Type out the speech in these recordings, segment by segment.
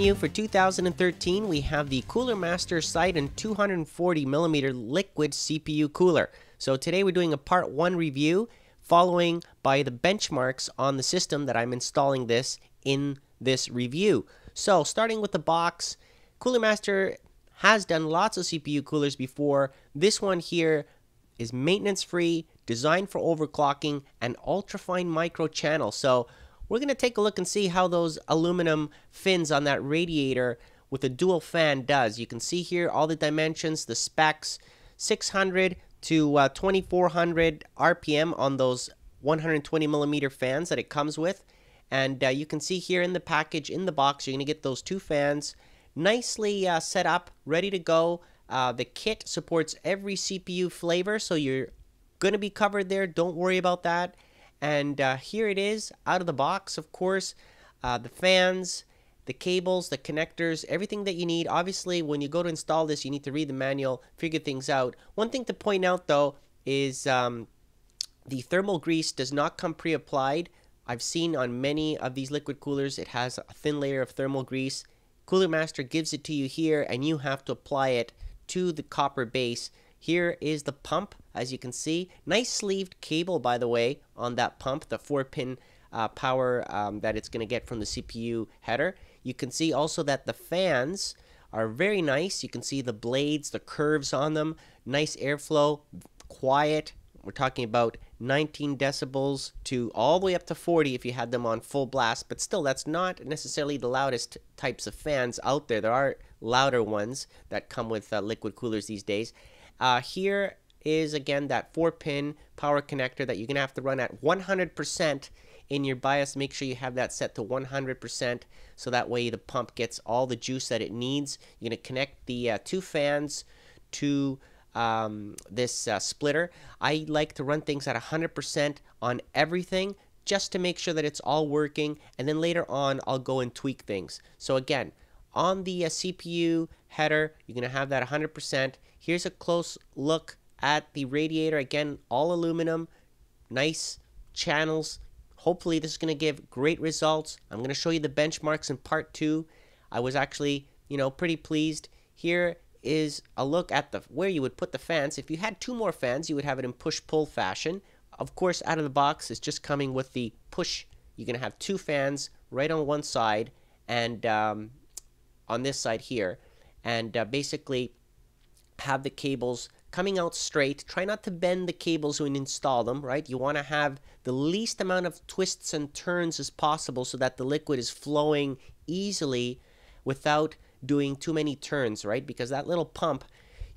you for 2013, we have the Cooler Master Seidon 240mm liquid CPU cooler. So today we're doing a part 1 review, following by the benchmarks on the system that I'm installing this in this review. So starting with the box, Cooler Master has done lots of CPU coolers before. This one here is maintenance free, designed for overclocking, and ultra-fine micro channel. So we're going to take a look and see how those aluminum fins on that radiator with a dual fan does. You can see here all the dimensions, the specs, 600 to 2400 RPM on those 120mm fans that it comes with. And you can see here in the package, in the box, you're going to get those two fans nicely set up, ready to go. The kit supports every CPU flavor, so you're going to be covered there. Don't worry about that. And here it is out of the box, of course. The fans, the cables, the connectors, everything that you need. Obviously, when you go to install this, you need to read the manual, figure things out. One thing to point out, though, is the thermal grease does not come pre-applied. I've seen on many of these liquid coolers, it has a thin layer of thermal grease. Cooler Master gives it to you here, and you have to apply it to the copper base. Here is the pump, as you can see. Nice sleeved cable, by the way, on that pump, the 4-pin power that it's going to get from the CPU header. You can see also that the fans are very nice. You can see the blades, the curves on them. Nice airflow, quiet. We're talking about 19 decibels to all the way up to 40 if you had them on full blast. But still, that's not necessarily the loudest types of fans out there. There are louder ones that come with liquid coolers these days. Here is, again, that 4-pin power connector that you're going to have to run at 100% in your BIOS. Make sure you have that set to 100% so that way the pump gets all the juice that it needs. You're going to connect the two fans to this splitter. I like to run things at 100% on everything just to make sure that it's all working, and then later on I'll go and tweak things. So again, on the CPU header, you're going to have that 100%. Here's a close look at the radiator. Again, all aluminum, nice channels. Hopefully this is going to give great results. I'm going to show you the benchmarks in part 2. I was actually, pretty pleased. Here is a look at where you would put the fans. If you had 2 more fans, you would have it in push-pull fashion. Of course, out of the box, it's just coming with the push. You're going to have 2 fans right on one side and on this side here, and basically have the cables coming out straight. Try not to bend the cables when you install them, right? You want to have the least amount of twists and turns as possible so that the liquid is flowing easily without doing too many turns, right? Because that little pump,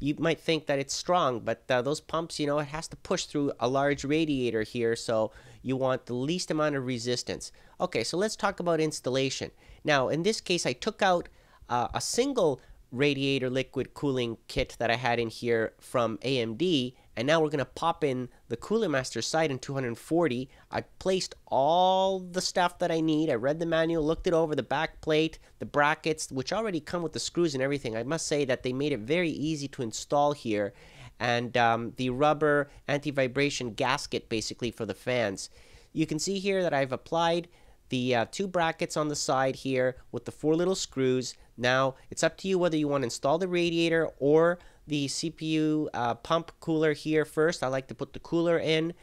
you might think that it's strong, but those pumps, it has to push through a large radiator here, so you want the least amount of resistance. Okay, so let's talk about installation. Now, in this case, I took out a single radiator liquid cooling kit that I had in here from AMD, and now we're going to pop in the Cooler Master Seidon 240. I placed all the stuff that I need. I read the manual, looked it over, the back plate, the brackets, which already come with the screws and everything. I must say that they made it very easy to install here, and the rubber anti-vibration gasket basically for the fans. You can see here that I've applied the 2 brackets on the side here with the 4 little screws. Now, it's up to you whether you want to install the radiator or the CPU pump cooler here first. I like to put the cooler in.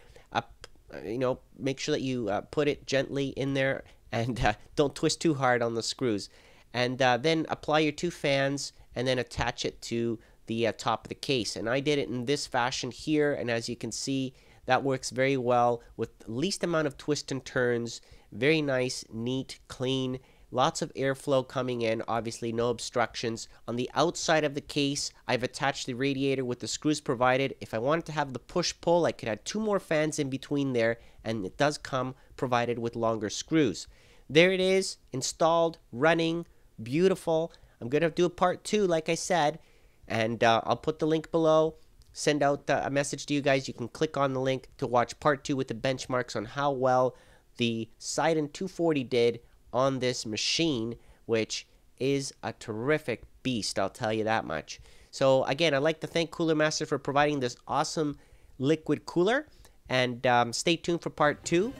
Make sure that you put it gently in there and don't twist too hard on the screws. And then apply your 2 fans and then attach it to the top of the case. And I did it in this fashion here, and as you can see, that works very well with the least amount of twists and turns. Very nice, neat, clean. Lots of airflow coming in, obviously no obstructions. On the outside of the case, I've attached the radiator with the screws provided. If I wanted to have the push-pull, I could add 2 more fans in between there, and it does come provided with longer screws. There it is, installed, running, beautiful. I'm going to do a part 2, like I said, and I'll put the link below. Send out a message to you guys. You can click on the link to watch part 2 with the benchmarks on how well the Seidon 240 did on this machine, which is a terrific beast, I'll tell you that much. So again, I'd like to thank Cooler Master for providing this awesome liquid cooler, and stay tuned for part 2,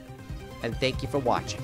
and thank you for watching.